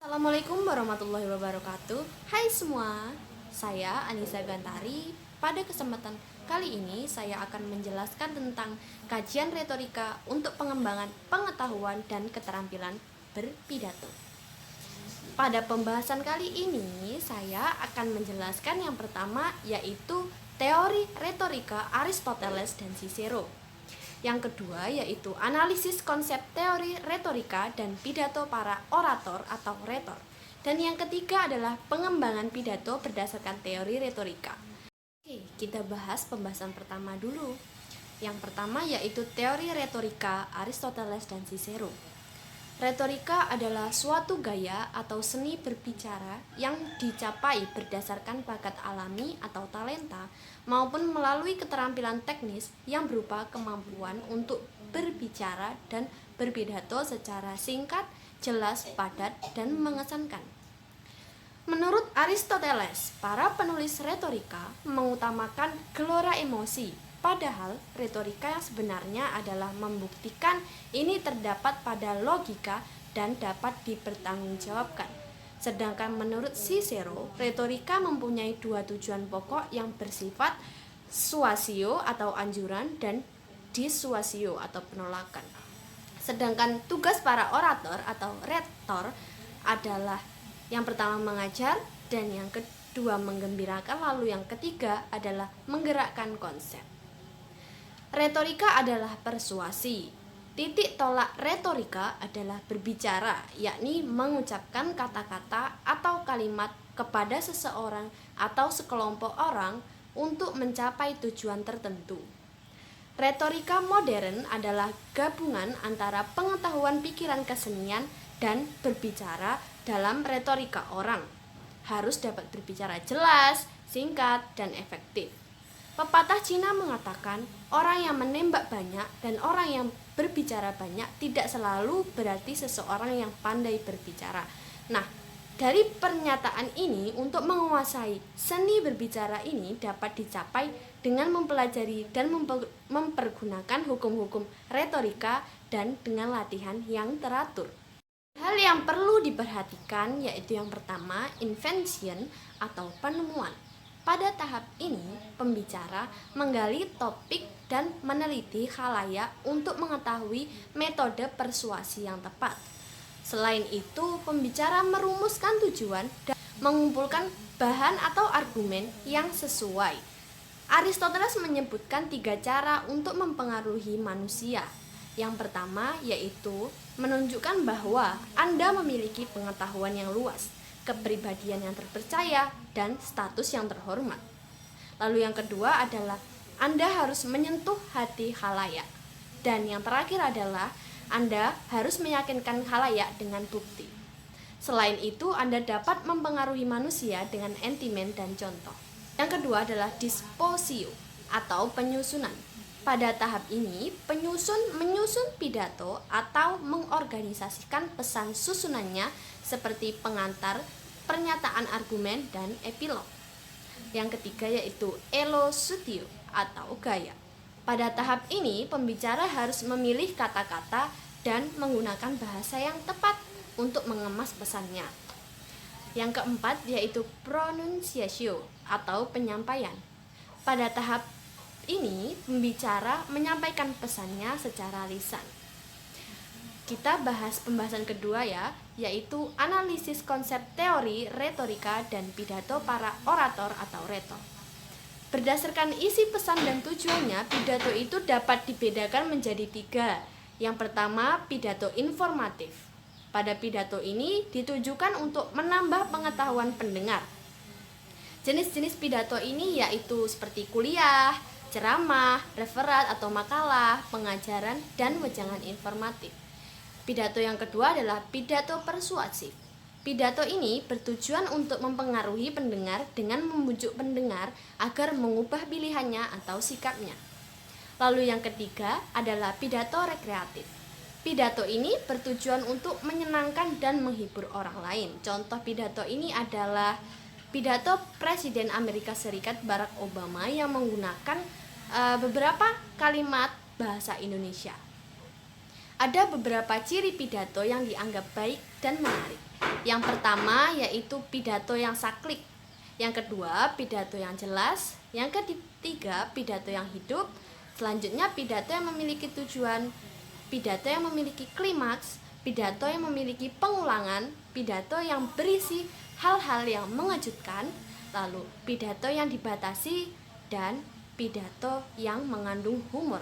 Assalamualaikum warahmatullahi wabarakatuh. Hai semua, saya Anissa Gantari. Pada kesempatan kali ini saya akan menjelaskan tentang kajian retorika untuk pengembangan pengetahuan dan keterampilan berpidato. Pada pembahasan kali ini saya akan menjelaskan yang pertama, yaitu teori retorika Aristoteles dan Cicero. Yang kedua yaitu analisis konsep teori retorika dan pidato para orator atau retor. Dan yang ketiga adalah pengembangan pidato berdasarkan teori retorika. Oke, kita bahas pembahasan pertama dulu. Yang pertama yaitu teori retorika Aristoteles dan Cicero. Retorika adalah suatu gaya atau seni berbicara yang dicapai berdasarkan bakat alami atau talenta maupun melalui keterampilan teknis yang berupa kemampuan untuk berbicara dan berpidato secara singkat, jelas, padat, dan mengesankan. Menurut Aristoteles, para penulis retorika mengutamakan gelora emosi, padahal retorika yang sebenarnya adalah membuktikan ini terdapat pada logika dan dapat dipertanggungjawabkan. Sedangkan menurut Cicero, retorika mempunyai dua tujuan pokok yang bersifat suasio atau anjuran dan disuasio atau penolakan. Sedangkan tugas para orator atau retor adalah yang pertama mengajar dan yang kedua menggembirakan, lalu yang ketiga adalah menggerakkan konsep. Retorika adalah persuasi. Titik tolak retorika adalah berbicara, yakni mengucapkan kata-kata atau kalimat kepada seseorang atau sekelompok orang untuk mencapai tujuan tertentu. Retorika modern adalah gabungan antara pengetahuan pikiran kesenian dan berbicara. Dalam retorika orang harus dapat berbicara jelas, singkat, dan efektif. Pepatah Cina mengatakan, orang yang menembak banyak dan orang yang berbicara banyak tidak selalu berarti seseorang yang pandai berbicara. Nah, dari pernyataan ini, untuk menguasai seni berbicara ini dapat dicapai dengan mempelajari dan mempergunakan hukum-hukum retorika dan dengan latihan yang teratur. Hal yang perlu diperhatikan yaitu yang pertama, invention atau penemuan. Pada tahap ini, pembicara menggali topik dan meneliti khalayak untuk mengetahui metode persuasi yang tepat. Selain itu, pembicara merumuskan tujuan dan mengumpulkan bahan atau argumen yang sesuai. Aristoteles menyebutkan 3 cara untuk mempengaruhi manusia. Yang pertama yaitu menunjukkan bahwa Anda memiliki pengetahuan yang luas, kepribadian yang terpercaya, dan status yang terhormat. Lalu yang kedua adalah Anda harus menyentuh hati khalayak. Dan yang terakhir adalah Anda harus meyakinkan khalayak dengan bukti. Selain itu, Anda dapat mempengaruhi manusia dengan entimen dan contoh. Yang kedua adalah disposio atau penyusunan. Pada tahap ini, penyusun menyusun pidato atau mengorganisasikan pesan susunannya seperti pengantar, pernyataan argumen, dan epilog. Yang ketiga yaitu elocutio atau gaya. Pada tahap ini, pembicara harus memilih kata-kata dan menggunakan bahasa yang tepat untuk mengemas pesannya. Yang keempat yaitu pronunciatio atau penyampaian. Pada tahap ini, pembicara menyampaikan pesannya secara lisan. Kita bahas pembahasan kedua ya, yaitu analisis konsep teori retorika dan pidato para orator atau retor. Berdasarkan isi pesan dan tujuannya, pidato itu dapat dibedakan menjadi 3. Yang pertama, pidato informatif. Pada pidato ini ditujukan untuk menambah pengetahuan pendengar. Jenis-jenis pidato ini yaitu seperti kuliah, ceramah, referat atau makalah, pengajaran, dan wejangan informatif. Pidato yang kedua adalah pidato persuasif. Pidato ini bertujuan untuk mempengaruhi pendengar dengan membujuk pendengar agar mengubah pilihannya atau sikapnya. Lalu yang ketiga adalah pidato rekreatif. Pidato ini bertujuan untuk menyenangkan dan menghibur orang lain. Contoh pidato ini adalah pidato Presiden Amerika Serikat Barack Obama yang menggunakan beberapa kalimat bahasa Indonesia. Ada beberapa ciri pidato yang dianggap baik dan menarik. Yang pertama yaitu pidato yang saklik. Yang kedua, pidato yang jelas. Yang ketiga, pidato yang hidup. Selanjutnya, pidato yang memiliki tujuan, pidato yang memiliki klimaks, pidato yang memiliki pengulangan, pidato yang berisi hal-hal yang mengejutkan, lalu pidato yang dibatasi, dan pidato yang mengandung humor.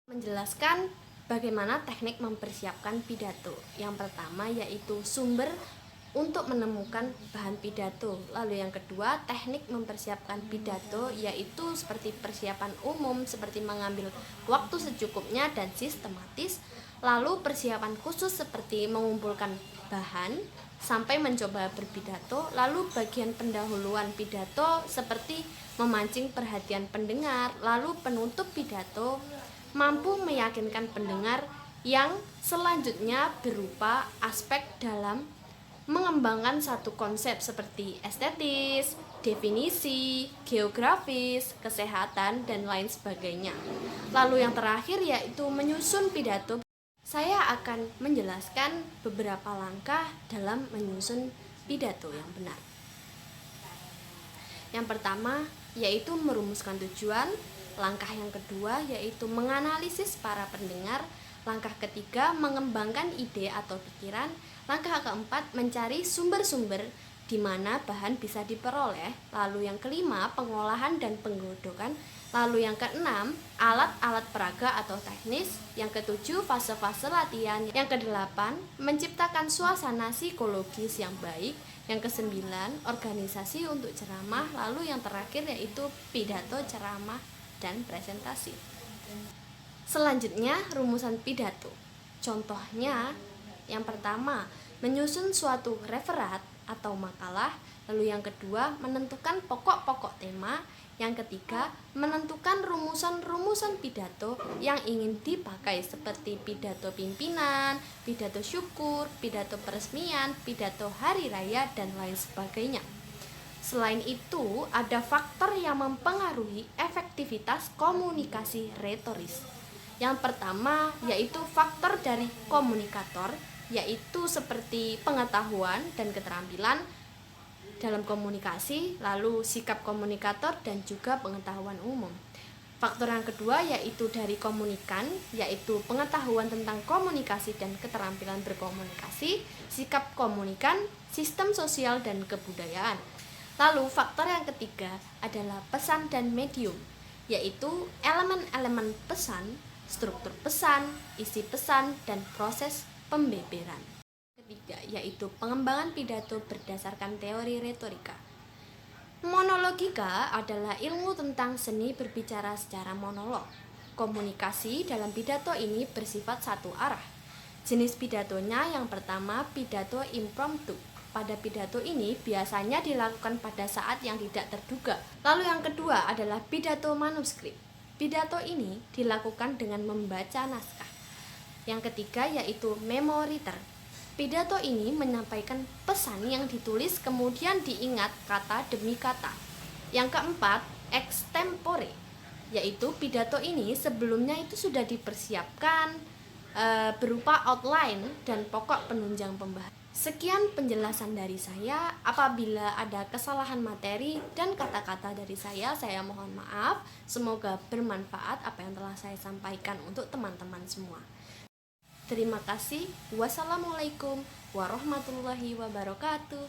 Menjelaskan bagaimana teknik mempersiapkan pidato. Yang pertama yaitu sumber untuk menemukan bahan pidato. Lalu yang kedua, teknik mempersiapkan pidato yaitu seperti persiapan umum seperti mengambil waktu secukupnya dan sistematis. Lalu persiapan khusus seperti mengumpulkan bahan sampai mencoba berpidato. Lalu bagian pendahuluan pidato seperti memancing perhatian pendengar. Lalu penutup pidato mampu meyakinkan pendengar, yang selanjutnya berupa aspek dalam mengembangkan satu konsep seperti estetis, definisi, geografis, kesehatan, dan lain sebagainya. Lalu yang terakhir yaitu menyusun pidato. Saya akan menjelaskan beberapa langkah dalam menyusun pidato yang benar. Yang pertama yaitu merumuskan tujuan. Langkah yang kedua yaitu menganalisis para pendengar. Langkah ketiga, mengembangkan ide atau pikiran. Langkah keempat, mencari sumber-sumber di mana bahan bisa diperoleh. Lalu yang kelima, pengolahan dan penggodokan. Lalu yang keenam, alat-alat peraga atau teknis. Yang ketujuh, fase-fase latihan. Yang kedelapan, menciptakan suasana psikologis yang baik. Yang kesembilan, organisasi untuk ceramah. Lalu yang terakhir yaitu pidato, ceramah, dan presentasi. Selanjutnya, rumusan pidato. Contohnya, yang pertama, menyusun suatu referat atau makalah. Lalu yang kedua, menentukan pokok-pokok tema. Yang ketiga, menentukan rumusan-rumusan pidato yang ingin dipakai seperti pidato pimpinan, pidato syukur, pidato peresmian, pidato hari raya, dan lain sebagainya. Selain itu, ada faktor yang mempengaruhi efektivitas komunikasi retoris. Yang pertama yaitu faktor dari komunikator, yaitu seperti pengetahuan dan keterampilan dalam komunikasi, lalu sikap komunikator dan juga pengetahuan umum. Faktor yang kedua yaitu dari komunikan, yaitu pengetahuan tentang komunikasi dan keterampilan berkomunikasi, sikap komunikan, sistem sosial dan kebudayaan. Lalu faktor yang ketiga adalah pesan dan medium, yaitu elemen-elemen pesan, struktur pesan, isi pesan, dan proses pembeberan. Ketiga yaitu pengembangan pidato berdasarkan teori retorika. Monologika adalah ilmu tentang seni berbicara secara monolog. Komunikasi dalam pidato ini bersifat satu arah. Jenis pidatonya yang pertama, pidato impromptu. Pada pidato ini biasanya dilakukan pada saat yang tidak terduga. Lalu yang kedua adalah pidato manuskrip. Pidato ini dilakukan dengan membaca naskah. Yang ketiga yaitu memoriter. Pidato ini menyampaikan pesan yang ditulis kemudian diingat kata demi kata. Yang keempat, extempore, yaitu pidato ini sebelumnya itu sudah dipersiapkan berupa outline dan pokok penunjang pembahasan. Sekian penjelasan dari saya. Apabila ada kesalahan materi dan kata-kata dari saya mohon maaf. Semoga bermanfaat apa yang telah saya sampaikan untuk teman-teman semua. Terima kasih. Wassalamualaikum warahmatullahi wabarakatuh.